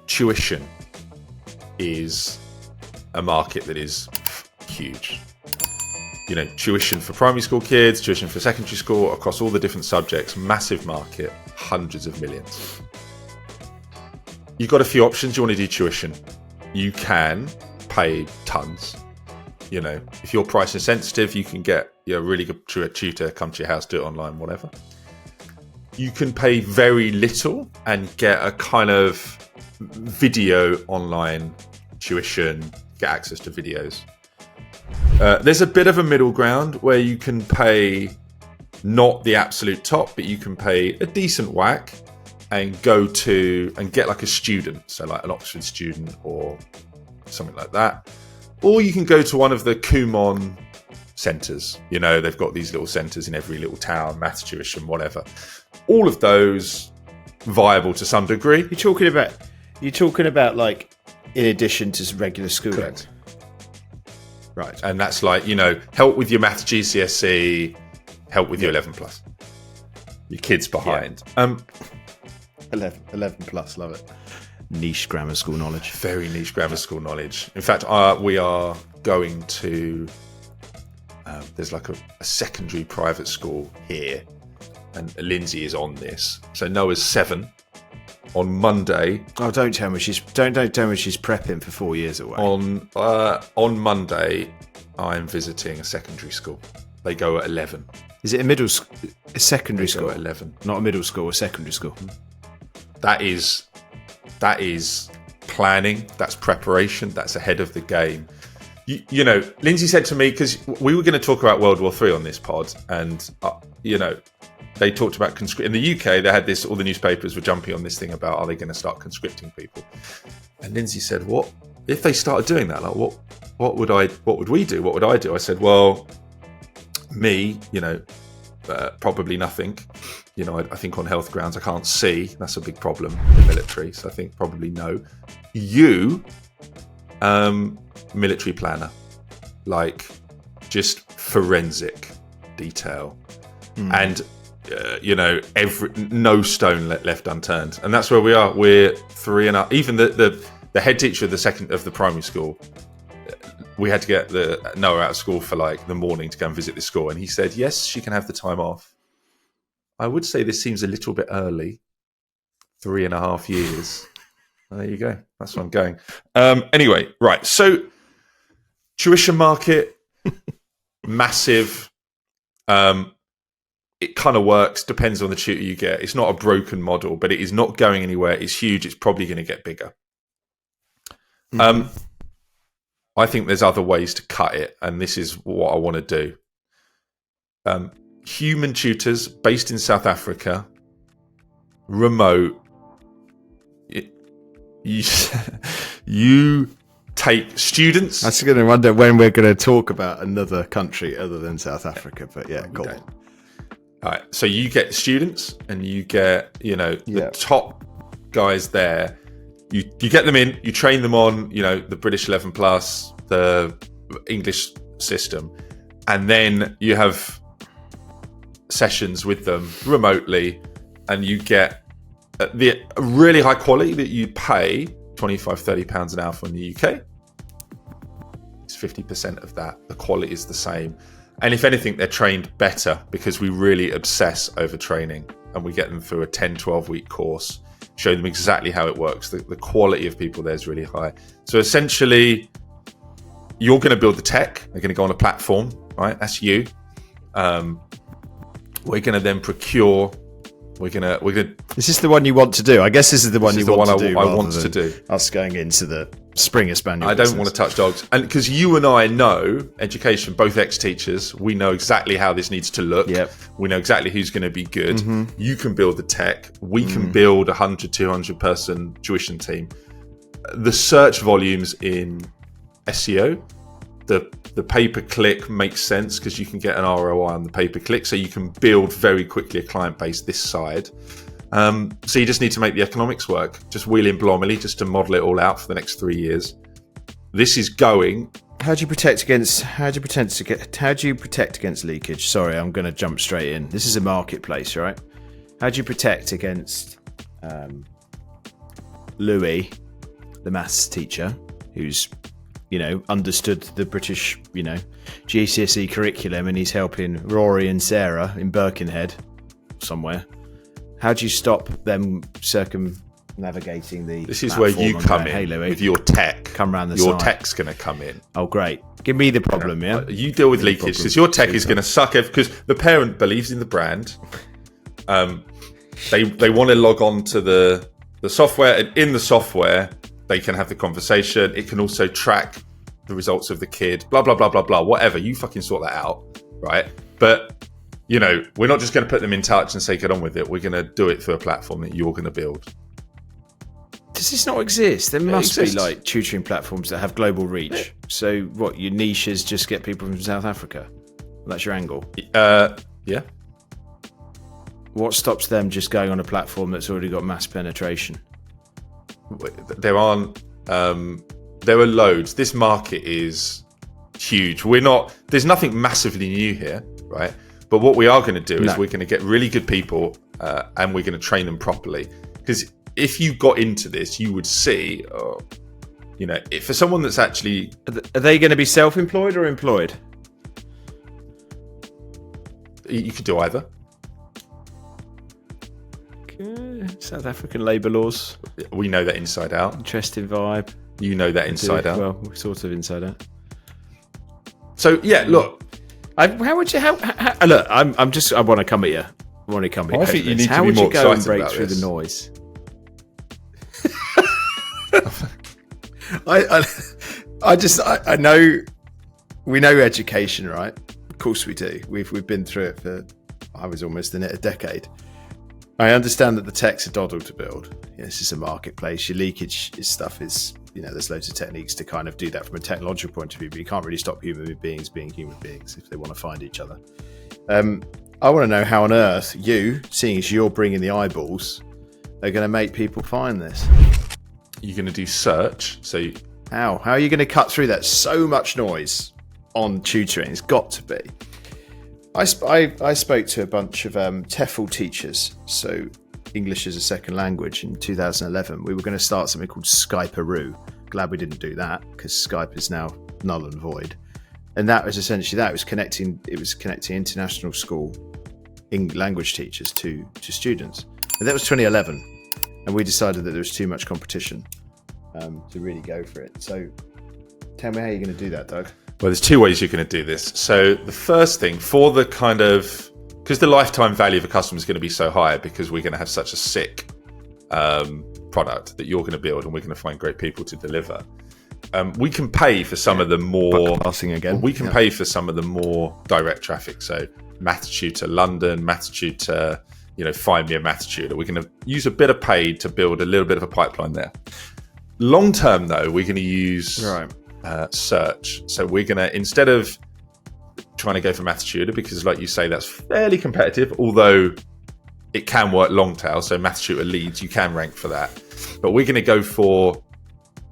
tuition is a market that is huge. You know, tuition for primary school kids, tuition for secondary school, across all the different subjects, massive market, hundreds of millions. You've got a few options. You want to do tuition. You can pay tons. You know, if you're price insensitive, you can get a really good tutor, come to your house, do it online, whatever. You can pay very little and get a kind of video online tuition, get access to videos. There's a bit of a middle ground where you can pay not the absolute top, but you can pay a decent whack and go to and get like a student, so like an Oxford student or something like that. Or you can go to one of the Kumon centres. You know, they've got these little centres in every little town, maths tuition, whatever. All of those viable to some degree. You're talking about like in addition to regular schooling. Correct. Right. And that's like, you know, help with your maths GCSE, help with your 11 plus. Your kids behind. Yeah. 11 plus, love it. Niche grammar school knowledge. Very niche grammar school knowledge. In fact, we are going to, there's like a secondary private school here, and Lindsay is on this. So Noah's 7. On Monday. Oh, don't tell me she's prepping for 4 years away. On Monday, I'm visiting a secondary school. They go at 11. Is it a secondary school? At 11. Not a middle school, a secondary school. That is planning. That's preparation. That's ahead of the game. You know, Lindsay said to me, because we were going to talk about World War III on this pod, and you know, they talked about in the UK. They had this. All the newspapers were jumping on this thing about, are they going to start conscripting people? And Lindsay said, "What if they started doing that? Like, what would we do? What would I do?" I said, "Well, me, you know, probably nothing. You know, I think on health grounds, I can't see. That's a big problem in the military. So I think probably no. You, military planner, like just forensic detail, and you know, no stone left unturned. And that's where we are. We're 3.5. Even the head teacher of the primary school, we had to get Noah out of school for like the morning to go and visit the school, and he said yes, she can have the time off. I would say this seems a little bit early. 3.5 years. There you go. That's where I'm going. Anyway, right. So tuition market, massive. It kind of works. Depends on the tutor you get. It's not a broken model, but it is not going anywhere. It's huge. It's probably going to get bigger. I think there's other ways to cut it, and this is what I want to do. Human tutors based in South Africa, remote. You take students. I was going to wonder when we're going to talk about another country other than South Africa, but yeah, go on. All right, so you get students, and you get, you know, the top guys there. You get them in, you train them on, you know, the British 11 plus, the English system, and then you have sessions with them remotely, and you get the really high quality that you pay £25-30 an hour for in the UK. It's 50% of that. The quality is the same. And if anything, they're trained better because we really obsess over training, and we get them through a 10-12 week course, show them exactly how it works. The quality of people there is really high. So essentially, you're going to build the tech. They're going to go on a platform, right? That's you. We're going to then procure. We're gonna. Is this the one you want to do? I guess this is the one you want to do. I want to do. Us going into the Springer Spaniel. I don't want to touch dogs, and because you and I know education, both ex-teachers, we know exactly how this needs to look. Yep. We know exactly who's going to be good. Mm-hmm. You can build the tech. We can build 100-200 person tuition team. The search volumes in SEO, the pay-per-click makes sense because you can get an ROI on the pay-per-click, so you can build very quickly a client base this side. So you just need to make the economics work, just wheeling blomily, just to model it all out for the next 3 years. This is going. How do you protect against leakage? Sorry, I'm going to jump straight in. This is a marketplace, right? How do you protect against Louis the maths teacher who's, understood the British, GCSE curriculum, and he's helping Rory and Sarah in Birkenhead somewhere. How do you stop them circumnavigating the? This is where you come in with your tech. Come around the Your side. tech's going to come in. Oh, great! Give me the problem, yeah. You deal with leakage because your tech is going to suck because the parent believes in the brand. They want to log on to the software, and in the software they can have the conversation. It can also track the results of the kid. Blah blah blah blah blah. Whatever, you fucking sort that out, right? But we're not just going to put them in touch and say get on with it. We're going to do it through a platform that you're going to build. Does this not exist? There must be like tutoring platforms that have global reach. Yeah. So what, your niche is just get people from South Africa? That's your angle? Yeah. What stops them just going on a platform that's already got mass penetration? There are loads. This market is huge. There's nothing massively new here, right? But what we are going to do is we're going to get really good people and we're going to train them properly. Because if you got into this, you would see, if for someone that's actually... Are they going to be self-employed or employed? You could do either. South African labour laws. We know that inside out. Interesting vibe. You know that inside out. Well, we're sort of inside out. So, yeah, look. How would you... Look, I want to come at you. I think you need to be more excited about this. How would you go and break through the noise? I know we know education, right? Of course we do. We've been through it for, I was almost in it a decade. I understand that the tech's a doddle to build. This is a marketplace. Your leakage stuff is, there's loads of techniques to kind of do that from a technological point of view, but you can't really stop human beings being human beings if they want to find each other. I want to know how on earth you, seeing as you're bringing the eyeballs, are going to make people find this. You're going to do search. So how are you going to cut through that? So much noise on tutoring. It's got to be. I spoke to a bunch of TEFL teachers, so English as a second language, in 2011. We were going to start something called Skype-aroo. Glad we didn't do that because Skype is now null and void. And that was essentially that. It was connecting international school language teachers to students. And that was 2011. And we decided that there was too much competition to really go for it. So tell me how you're going to do that, Doug. Well, there's two ways you're going to do this. So the first thing, for the kind of... Because the lifetime value of a customer is going to be so high because we're going to have such a sick product that you're going to build and we're going to find great people to deliver. We can pay for some of the more... pay for some of the more direct traffic. So Maths Tutor London, Maths Tutor... find me a maths tutor. We're going to use a bit of paid to build a little bit of a pipeline there. Long term, though, we're going to use search. So we're going to, instead of trying to go for maths tutor, because like you say, that's fairly competitive, although it can work long tail. So maths tutor leads, you can rank for that. But we're going to go for,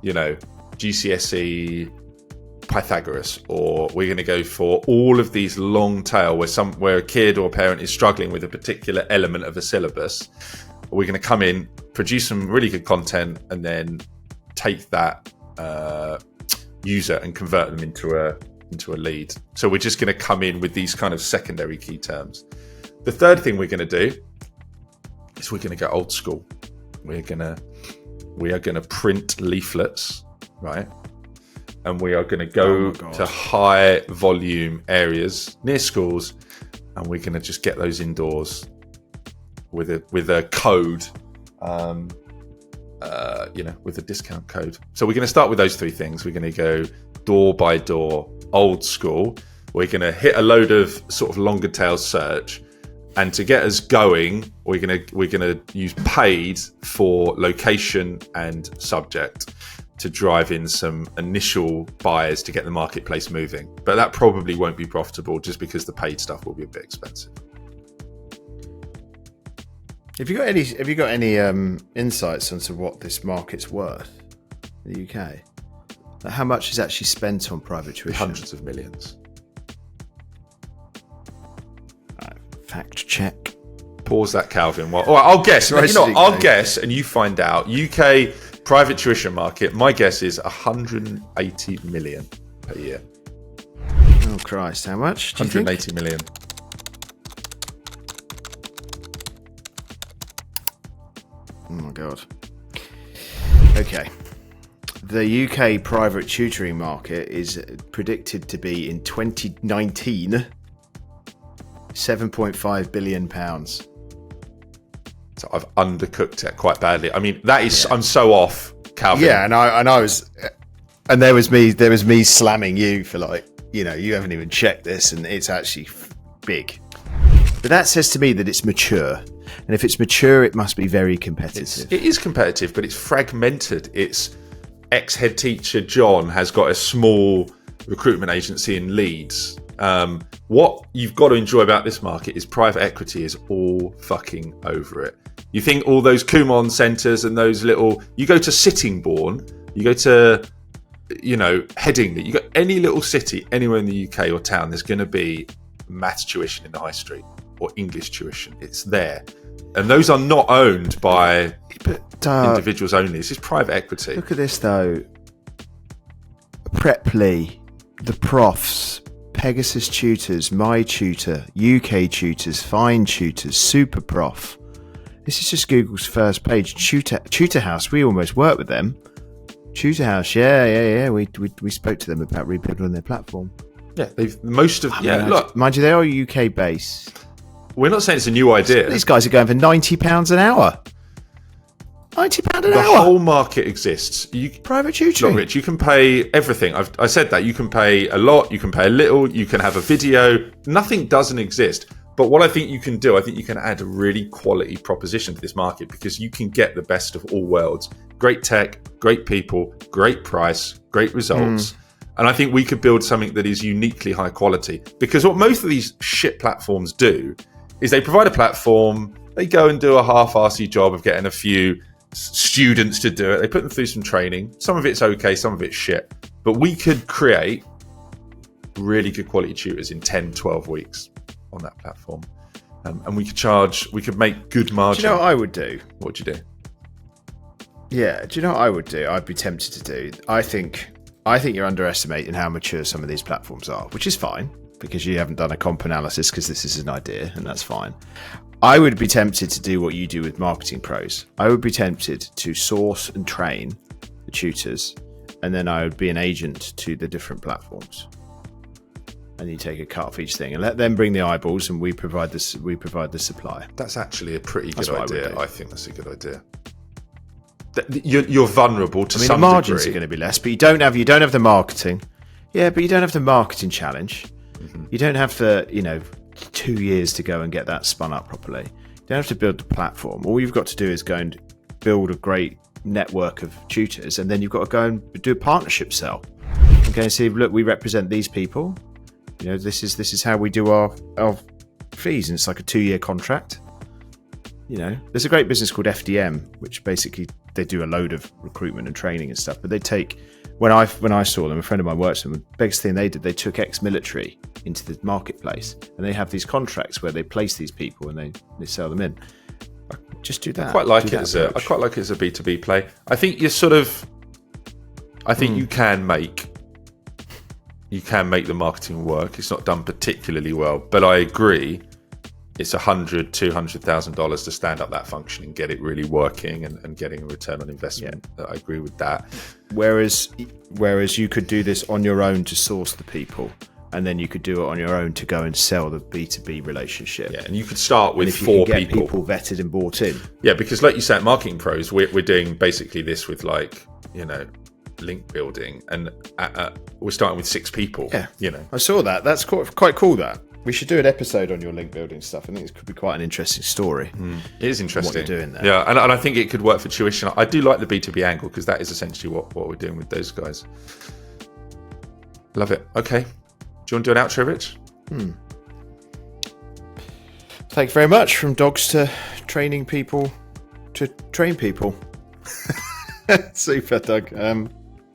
GCSE Pythagoras, or we're going to go for all of these long tail where a kid or a parent is struggling with a particular element of a syllabus. We're going to come in, produce some really good content, and then take that user and convert them into a lead. So we're just going to come in with these kind of secondary key terms. The third thing we're going to do is we're going to go old school. We are going to print leaflets, right? And we are going to go to high volume areas near schools, and we're going to just get those indoors with a code, with a discount code. So we're going to start with those three things. We're going to go door by door, old school. We're going to hit a load of sort of longer tail search, and to get us going, we're going to use paid for location and subject to drive in some initial buyers to get the marketplace moving. But that probably won't be profitable just because the paid stuff will be a bit expensive. Have you got any insights into what this market's worth in the UK? Like how much is actually spent on private tuition? Hundreds of millions. Fact check. Pause that, Calvin. Well, I'll guess. I'll guess, and you find out. UK private tuition market, my guess is 180 million per year. Oh Christ, how much? 180 million. Oh my God. Okay. The UK private tutoring market is predicted to be in 2019 £7.5 billion. So I've undercooked it quite badly. I mean, that is I'm so off, Calvin. Yeah, and I was, and there was me slamming you for like, you know, you haven't even checked this, and it's actually big. But that says to me that it's mature, and if it's mature, it must be very competitive. It is competitive, but it's fragmented. It's ex-head teacher John has got a small recruitment agency in Leeds. What you've got to enjoy about this market is private equity is all fucking over it. You think all those Kumon centres and those little... You go to Sittingbourne, you go to, you know, Headingley, you got any little city anywhere in the UK or town, there's going to be maths tuition in the high street or English tuition. It's there. And those are not owned by individuals only. This is private equity. Look at this, though. Preply, the Profs, Pegasus Tutors, My Tutor, UK Tutors, Fine Tutors, Super Prof. This is just Google's first page. Tutor House, we almost work with them. Tutor House, yeah. We spoke to them about rebuilding their platform. Yeah, they've most of... look. Mind you, they are UK based. We're not saying it's a new idea. These guys are going for £90 an hour. £90 an hour. The whole market exists. Private tutoring. Look, Rich, you can pay everything. I said that. You can pay a lot. You can pay a little. You can have a video. Nothing doesn't exist. But what I think you can do, I think you can add a really quality proposition to this market because you can get the best of all worlds. Great tech, great people, great price, great results. And I think we could build something that is uniquely high quality. Because what most of these shit platforms do is they provide a platform, they go and do a half-arsey job of getting a few students to do it. They put them through some training. Some of it's okay, some of it's shit. But we could create really good quality tutors in 10, 12 weeks on that platform. And we could make good margin. Do you know what I would do? What would you do? Yeah, do you know what I would do? I'd be tempted to do. I think you're underestimating how mature some of these platforms are, which is fine because you haven't done a comp analysis because this is an idea and that's fine. I would be tempted to do what you do with Marketing Pros. I would be tempted to source and train the tutors, and then I would be an agent to the different platforms. And you take a cut off each thing and let them bring the eyeballs, and we provide the supply. That's actually a pretty good idea. I think that's a good idea. You're vulnerable to some the margins degree. Are going to be less, but you don't have the marketing. Yeah, but you don't have the marketing challenge. Mm-hmm. You don't have the 2 years to go and get that spun up properly. You don't have to build the platform. All you've got to do is go and build a great network of tutors, and then you've got to go and do a partnership sell. Okay, and see, look, we represent these people. This is how we do our fees, and it's like a 2-year contract. There's a great business called FDM, which basically they do a load of recruitment and training and stuff. But they take, when I saw them, a friend of mine works for them. The biggest thing they did, they took ex-military into the marketplace, and they have these contracts where they place these people and they sell them in. Just do that. I quite like it as a B2B play. I think you can make the marketing work. It's not done particularly well, but I agree. It's $100,000-$200,000 to stand up that function and get it really working and getting a return on investment. Yeah. I agree with that. Whereas you could do this on your own to source the people, and then you could do it on your own to go and sell the B2B relationship. Yeah, and you could start with if you 4 can get people vetted and bought in. Yeah, because like you said, Marketing Pros, we're doing basically this with link building, and we're starting with 6 people. Yeah, I saw that. That's quite cool. That we should do an episode on your link building stuff. I think it could be quite an interesting story. It is interesting. What you're doing there. Yeah, and I think it could work for tuition. I do like the B2B angle because that is essentially what we're doing with those guys. Love it. Okay. Do you want to do an outro, Rich? Thank you very much. From dogs to training people to train people. Super, Doug.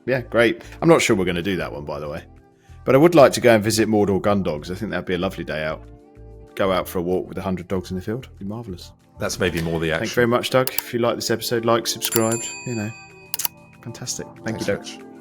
Yeah, great. I'm not sure we're going to do that one, by the way. But I would like to go and visit Mordor Gun Dogs. I think that'd be a lovely day out. Go out for a walk with 100 dogs in the field. It'd be marvellous. That's maybe more the action. Thank you very much, Doug. If you like this episode, subscribe, Fantastic. Thank Thanks you, Doug. much.